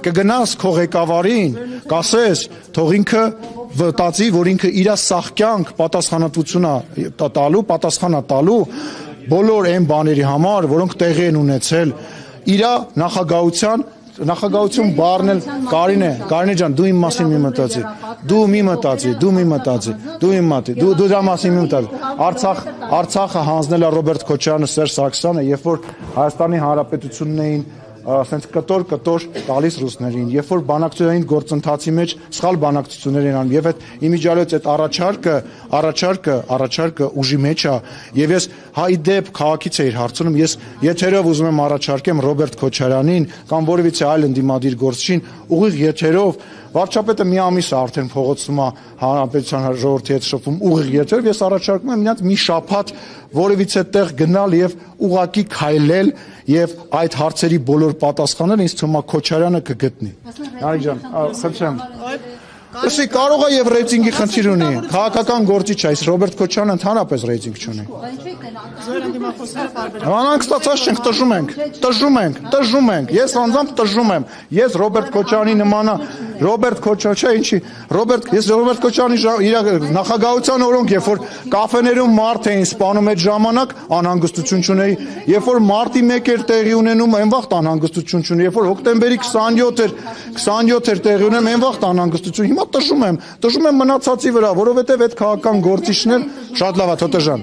կգնաս քո ղեկավարին, կասես, թող ինքը վտածի, որ ինքը իր սախ կյանք պատասխանա տալու բոլոր այն բաների համար, որոնք տեղի են ունեցել իր նախագահություն բառնել Կարինե ջան, դու իմ մասին մի մտածի, դու դրա մասին մի մտածի, Արցախը հանձնել է Ռոբերտ Քոչարյանը, Սերժ Սարգսյանը, երբ որ Հայաստանի Հանրապետությունն էին ասենց կտոր տալիս ռուսներին, երբ որ բանակցային գործընթացի մեջ սխալ բանակցություններ են անում, եւ այդ իմիջիալից այդ առաջարկը ուժի մեջ է, եւ ես հայ դեպ քաղաքից էի հարցնում, ես եթերով ուզում եմ առաջարկեմ Ռոբերտ Քոչարյանին կամ որևիցե այլ ընդդիմադիր գործչին ուղիղ եթերով վարչապետը մի ամիս է արդեն փողոցում է Հանրապետության ժողովրդի հետ շփվում ուղիղ եթերով, ես առաջարկում եմ նրանց մի շաբաթ որևիցե տեղ գնալ եւ ուղակի քայլել եւ այդ հարցերի բոլոր պատասխանները ինձ թվում է Քոչարյանը կգտնի։ Նարեկ ջան, խնդրեմ։ Ըսի կարող է եւ ռեյտինգի խնդիր ունի։ Քաղաքական գործիչ է, այս Ռոբերտ Քոչարյանը ընդհանրապես ռեյտինգ չունի։ Անանք ստացած չենք, տժժում ենք։ Ես անձամբ տժժում եմ։ Ես Ռոբերտ Քոչարյանի նմանա, Ռոբերտ Քոչարյանի իր նախագահության օրոք, երբ որ կաֆեներում մարդ էին սպանում այդ ժամանակ, անհանգստություն չունեի, երբ որ մարտի 1 էր տեղի ունենում, այն վաղ անհանգստություն չունեի, երբ որ հոկտեմբերի 27 էր տեղի ունենում, այն վաղ անհանգստություն։ Հիմա տժժում եմ մնացածի վրա, որովհետև այդ քաղաքական գործիչներ շատ լավ է, Թոտոժան։